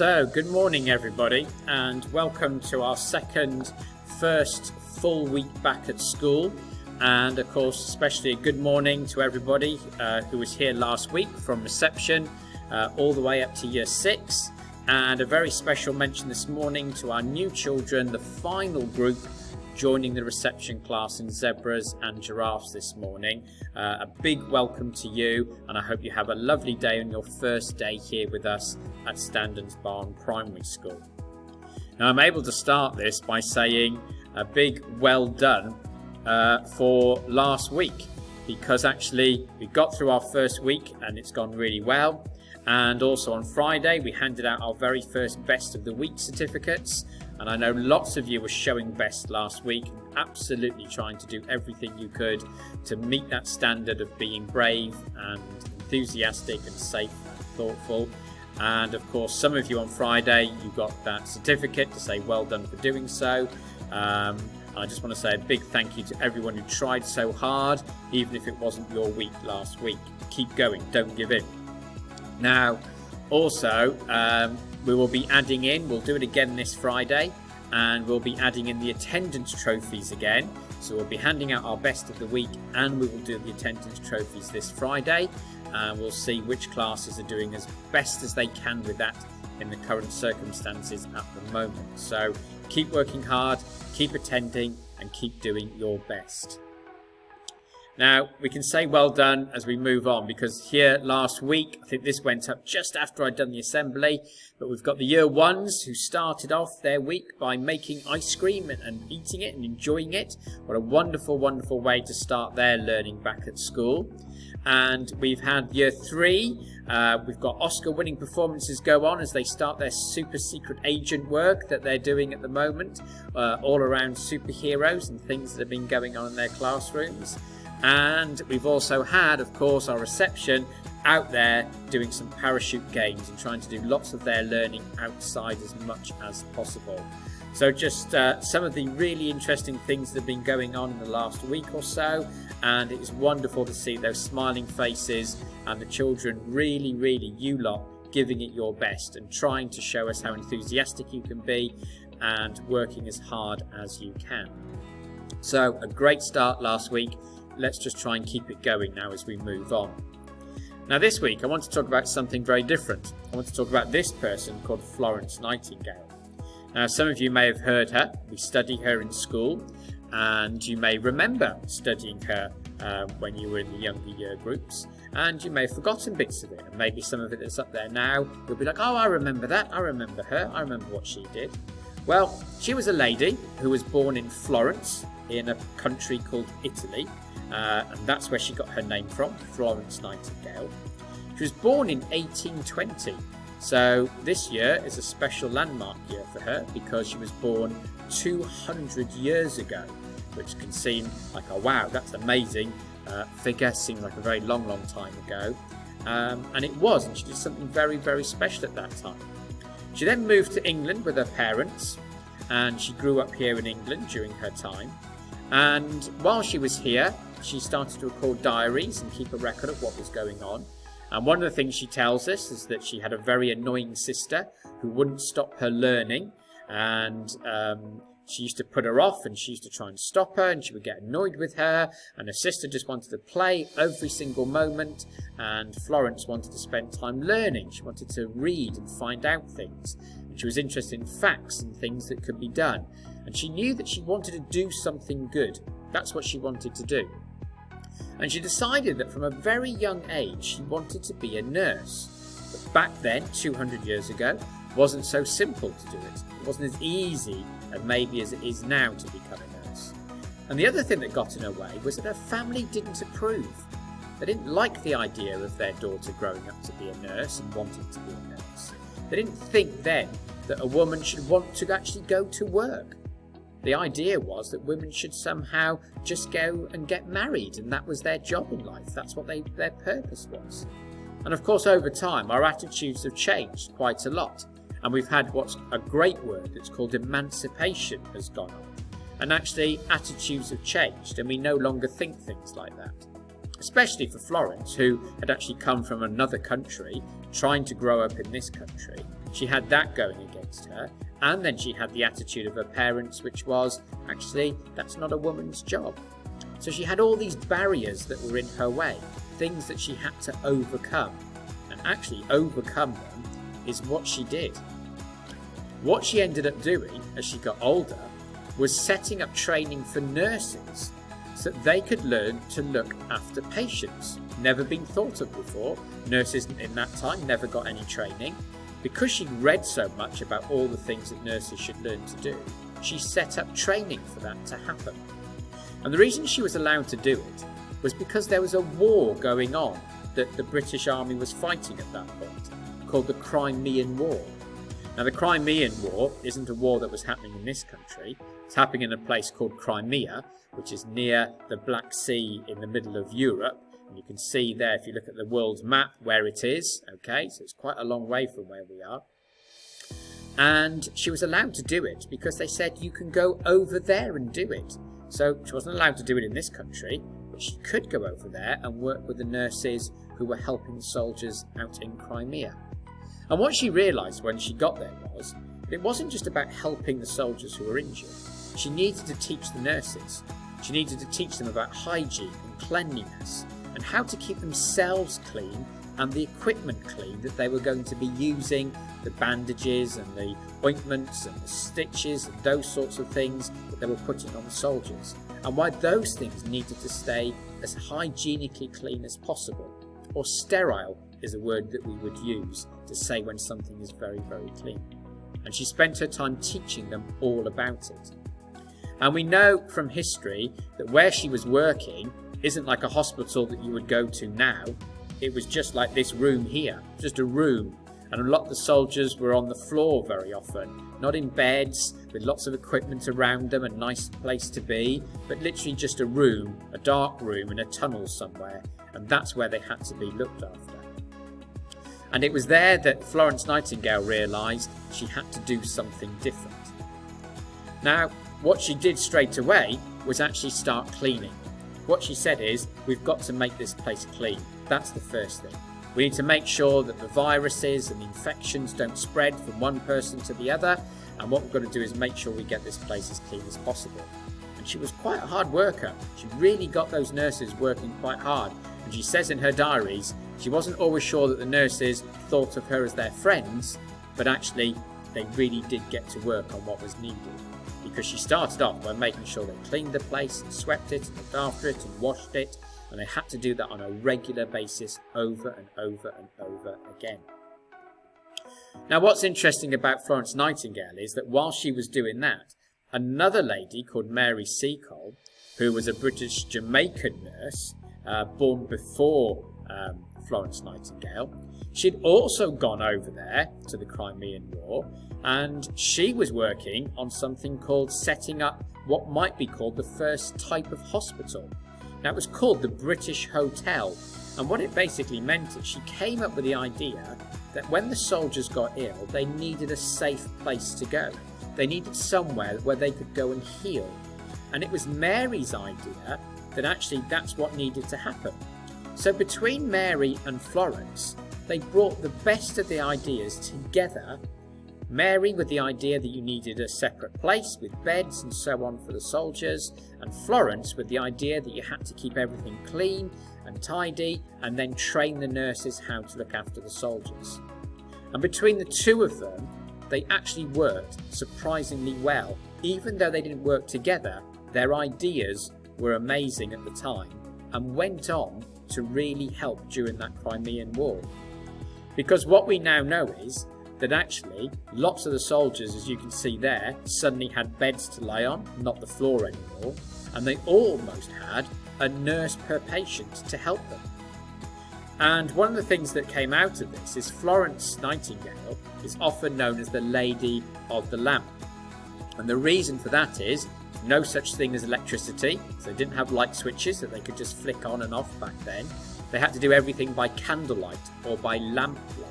So, good morning everybody, and welcome to our first full week back at school. And of course, especially a good morning to everybody who was here last week from reception all the way up to year 6. And a very special mention this morning to our new children, the final group joining the reception class in zebras and giraffes this morning. A big welcome to you, and I hope you have a lovely day on your first day here with us at Standens Barn Primary School. Now, I'm able to start this by saying a big well done for last week, because actually we got through our first week and it's gone really well. And also on Friday we handed out our very first Best of the Week certificates, and I know lots of you were showing best last week, absolutely trying to do everything you could to meet that standard of being brave and enthusiastic and safe and thoughtful. And of course, some of you on Friday, you got that certificate to say well done for doing so. I just want to say a big thank you to everyone who tried so hard, even if it wasn't your week last week. Keep going, don't give in. Now, also, we will be adding in, we'll do it again this Friday, and we'll be adding in the attendance trophies again. So we'll be handing out our Best of the Week, and we will do the attendance trophies this Friday, and we'll see which classes are doing as best as they can with that in the current circumstances at the moment. So keep working hard, keep attending, and keep doing your best. Now, we can say well done as we move on, because here last week, I think this went up just after I'd done the assembly, but we've got the year 1s who started off their week by making ice cream and eating it and enjoying it. What a wonderful, wonderful way to start their learning back at school. And we've had year 3, we've got Oscar-winning performances go on as they start their super secret agent work that they're doing at the moment, all around superheroes and things that have been going on in their classrooms. And we've also had, of course, our reception out there doing some parachute games and trying to do lots of their learning outside as much as possible. So just some of the really interesting things that have been going on in the last week or so, and it is wonderful to see those smiling faces and the children really, you lot, giving it your best and trying to show us how enthusiastic you can be and working as hard as you can. So a great start last week. Let's just try and keep it going now as we move on. Now this week I want to talk about something very different. I want to talk about this person called Florence Nightingale. Now some of you may have heard her. We study her in school, and you may remember studying her when you were in the younger year groups, and you may have forgotten bits of it, and maybe some of it that's up there now you'll be like, oh, I remember that, I remember her, I remember what she did. Well, she was a lady who was born in Florence in a country called Italy. And that's where she got her name from, Florence Nightingale. She was born in 1820, so this year is a special landmark year for her because she was born 200 years ago, which can seem like, oh wow, that's amazing figure, seems like a very long time ago. And it was, and she did something very special at that time. She then moved to England with her parents, and she grew up here in England during her time. And while she was here, she started to record diaries and keep a record of what was going on. And one of the things she tells us is that she had a very annoying sister who wouldn't stop her learning. And she used to put her off, and she used to try and stop her, and she would get annoyed with her. And her sister just wanted to play every single moment. And Florence wanted to spend time learning. She wanted to read and find out things. And she was interested in facts and things that could be done. And she knew that she wanted to do something good. That's what she wanted to do. And she decided that from a very young age she wanted to be a nurse. But back then, 200 years ago, it wasn't so simple to do it. It wasn't as easy and maybe as it is now to become a nurse. And the other thing that got in her way was that her family didn't approve. They didn't like the idea of their daughter growing up to be a nurse and wanting to be a nurse. They didn't think then that a woman should want to actually go to work. The idea was that women should somehow just go and get married, and that was their job in life. That's what their purpose was. And of course, over time, our attitudes have changed quite a lot. And we've had what's a great word that's called emancipation has gone on. And actually, attitudes have changed, and we no longer think things like that. Especially for Florence, who had actually come from another country, trying to grow up in this country. she had that going against her, and then she had the attitude of her parents, which was, actually, that's not a woman's job. So she had all these barriers that were in her way, things that she had to overcome, and actually overcome them is what she did. What she ended up doing as she got older was setting up training for nurses so that they could learn to look after patients. Never been thought of before. Nurses in that time never got any training. Because she read so much about all the things that nurses should learn to do, she set up training for that to happen. And the reason she was allowed to do it was because there was a war going on that the British Army was fighting at that point, called the Crimean War. Now, the Crimean War isn't a war that was happening in this country. It's happening in a place called Crimea, which is near the Black Sea in the middle of Europe. And you can see there, if you look at the world map, where it is. Okay, so it's quite a long way from where we are. And she was allowed to do it because they said you can go over there and do it. So she wasn't allowed to do it in this country, but she could go over there and work with the nurses who were helping the soldiers out in Crimea. And what she realised when she got there was that it wasn't just about helping the soldiers who were injured. She needed to teach the nurses. She needed to teach them about hygiene and cleanliness and how to keep themselves clean and the equipment clean that they were going to be using, the bandages and the ointments and the stitches and those sorts of things that they were putting on the soldiers, and why those things needed to stay as hygienically clean as possible, or sterile is a word that we would use to say when something is very, very clean. And she spent her time teaching them all about it. And we know from history that where she was working isn't like a hospital that you would go to now. It was just like this room here, just a room. And a lot of the soldiers were on the floor very often, not in beds, with lots of equipment around them, a nice place to be, but literally just a room, a dark room in a tunnel somewhere. And that's where they had to be looked after. And it was there that Florence Nightingale realised she had to do something different. Now, what she did straight away was actually start cleaning. What she said is, we've got to make this place clean. That's the first thing. We need to make sure that the viruses and the infections don't spread from one person to the other. And what we've got to do is make sure we get this place as clean as possible. And she was quite a hard worker. She really got those nurses working quite hard. And she says in her diaries, she wasn't always sure that the nurses thought of her as their friends, but actually they really did get to work on what was needed. Because she started off by making sure they cleaned the place and swept it and looked after it and washed it, and they had to do that on a regular basis over and over and over again. Now, what's interesting about Florence Nightingale is that while she was doing that, another lady called Mary Seacole, who was a British Jamaican nurse born before Florence Nightingale, she'd also gone over there to the Crimean War, and she was working on something called setting up what might be called the first type of hospital. Now, it was called the British Hotel, and what it basically meant is she came up with the idea that when the soldiers got ill, they needed a safe place to go. They needed somewhere where they could go and heal. And it was Mary's idea that actually that's what needed to happen. So between Mary and Florence, they brought the best of the ideas together. Mary with the idea that you needed a separate place with beds and so on for the soldiers, and Florence with the idea that you had to keep everything clean and tidy and then train the nurses how to look after the soldiers. And between the two of them, they actually worked surprisingly well. Even though they didn't work together, their ideas were amazing at the time and went on to really help during that Crimean War. Because what we now know is that actually lots of the soldiers, as you can see there, suddenly had beds to lay on, not the floor anymore, and they almost had a nurse per patient to help them. And one of the things that came out of this is Florence Nightingale is often known as the Lady of the Lamp. And the reason for that is no such thing as electricity, so they didn't have light switches that they could just flick on and off back then. They had to do everything by candlelight or by lamplight.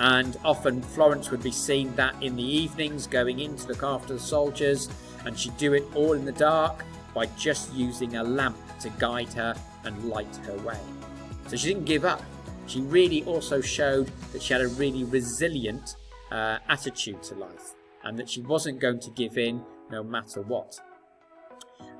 And often Florence would be seen that in the evenings going in to look after the soldiers, and she'd do it all in the dark by just using a lamp to guide her and light her way. So she didn't give up. She really also showed that she had a really resilient attitude to life, and that she wasn't going to give in no matter what.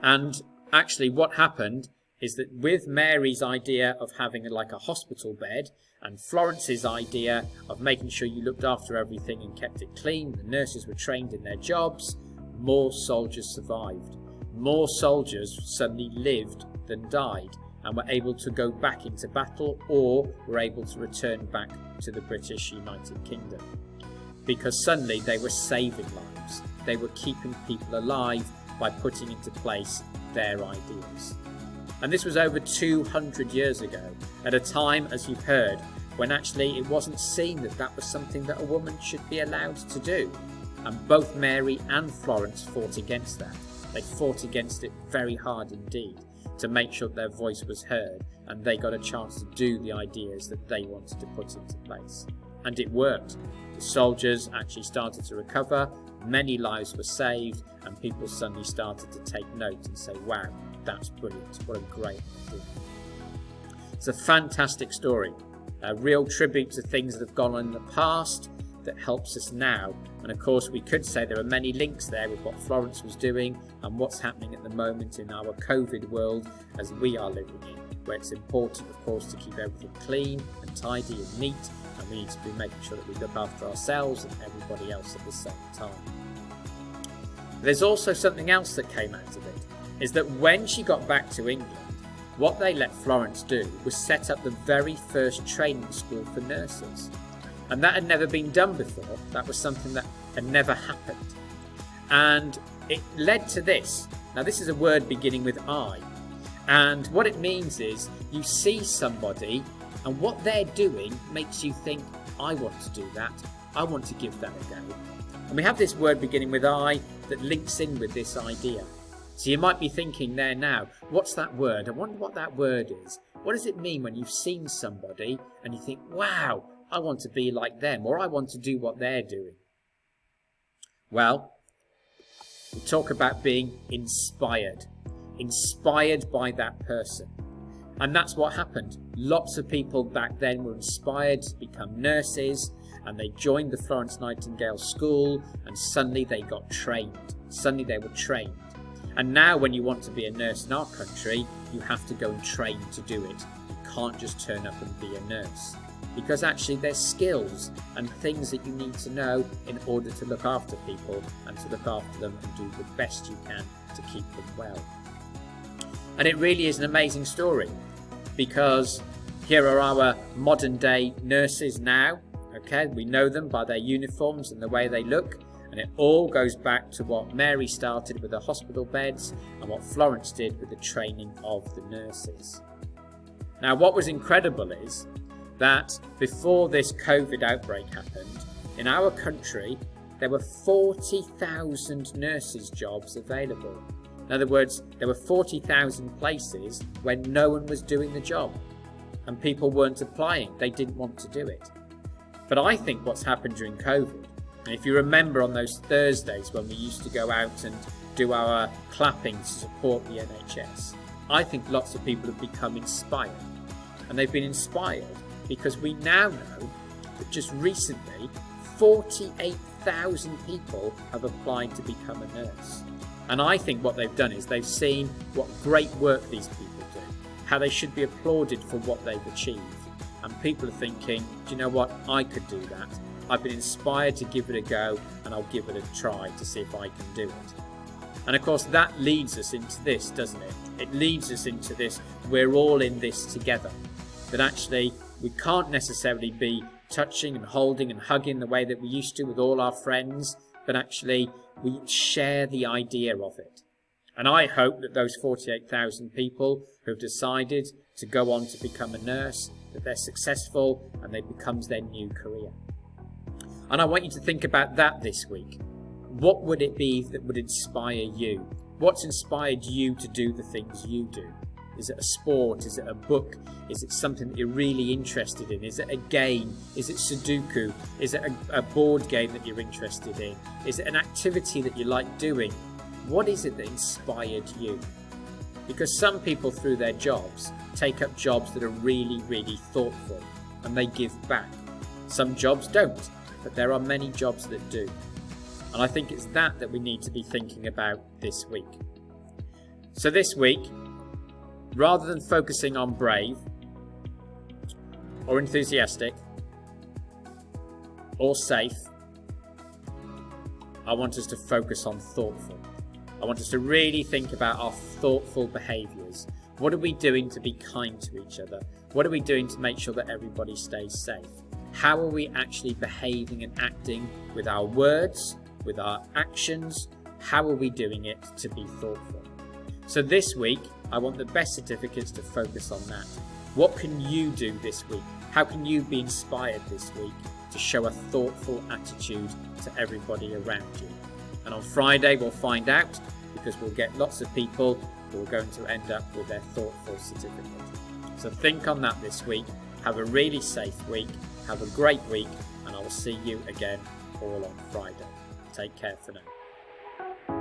And actually what happened is that with Mary's idea of having like a hospital bed, and Florence's idea of making sure you looked after everything and kept it clean, the nurses were trained in their jobs, more soldiers survived. More soldiers suddenly lived than died and were able to go back into battle, or were able to return back to the British United Kingdom. Because suddenly they were saving lives. They were keeping people alive by putting into place their ideas. And this was over 200 years ago, at a time, as you've heard, when actually it wasn't seen that that was something that a woman should be allowed to do. And both Mary and Florence fought against that. They fought against it very hard indeed, to make sure their voice was heard and they got a chance to do the ideas that they wanted to put into place. And it worked. The soldiers actually started to recover, many lives were saved, and people suddenly started to take note and say, wow, that's brilliant, what a great idea. It's a fantastic story, a real tribute to things that have gone on in the past that helps us now. And of course we could say there are many links there with what Florence was doing and what's happening at the moment in our COVID world as we are living in, where it's important of course to keep everything clean and tidy and neat, and we need to be making sure that we look after ourselves and everybody else at the same time. There's also something else that came out of it, is that when she got back to England, what they let Florence do was set up the very first training school for nurses. And that had never been done before. That was something that had never happened. And it led to this. Now this is a word beginning with I. And what it means is you see somebody and what they're doing makes you think, I want to do that. I want to give that a go. And we have this word beginning with I that links in with this idea. So you might be thinking there now, what's that word? I wonder what that word is. What does it mean when you've seen somebody and you think, wow, I want to be like them, or I want to do what they're doing? Well, we talk about being inspired by that person. And that's what happened. Lots of people back then were inspired to become nurses, and they joined the Florence Nightingale School, and suddenly they got trained. Suddenly they were trained. And now when you want to be a nurse in our country, you have to go and train to do it. You can't just turn up and be a nurse. Because actually there's skills and things that you need to know in order to look after people and to look after them and do the best you can to keep them well. And it really is an amazing story, because here are our modern day nurses now. Okay, we know them by their uniforms and the way they look. And it all goes back to what Mary started with the hospital beds and what Florence did with the training of the nurses. Now, what was incredible is that before this COVID outbreak happened, in our country, there were 40,000 nurses' jobs available. In other words, there were 40,000 places when no one was doing the job and people weren't applying. They didn't want to do it. But I think what's happened during COVID, and if you remember on those Thursdays when we used to go out and do our clapping to support the NHS, I think lots of people have become inspired. And they've been inspired because we now know that just recently 48,000 people have applied to become a nurse. And I think what they've done is they've seen what great work these people do, how they should be applauded for what they've achieved. And people are thinking, do you know what, I could do that. I've been inspired to give it a go, and I'll give it a try to see if I can do it. And of course that leads us into this, doesn't it? It leads us into this, we're all in this together. That actually we can't necessarily be touching and holding and hugging the way that we used to with all our friends, but actually we share the idea of it. And I hope that those 48,000 people who have decided to go on to become a nurse, that they're successful and it becomes their new career. And I want you to think about that this week. What would it be that would inspire you? What's inspired you to do the things you do? Is it a sport? Is it a book? Is it something that you're really interested in? Is it a game? Is it Sudoku? Is it a board game that you're interested in? Is it an activity that you like doing? What is it that inspired you? Because some people through their jobs take up jobs that are really, really thoughtful and they give back. Some jobs don't. but there are many jobs that do. And I think it's that we need to be thinking about this week. So this week, rather than focusing on brave or enthusiastic or safe, I want us to focus on thoughtful. I want us to really think about our thoughtful behaviours. What are we doing to be kind to each other? What are we doing to make sure that everybody stays safe? How are we actually behaving and acting with our words, with our actions? How are we doing it to be thoughtful? So this week, I want the best certificates to focus on that. What can you do this week? How can you be inspired this week to show a thoughtful attitude to everybody around you? And on Friday, we'll find out, because we'll get lots of people who are going to end up with their thoughtful certificate. So think on that this week. Have a really safe week. Have a great week. And I will see you again all on Friday. Take care for now.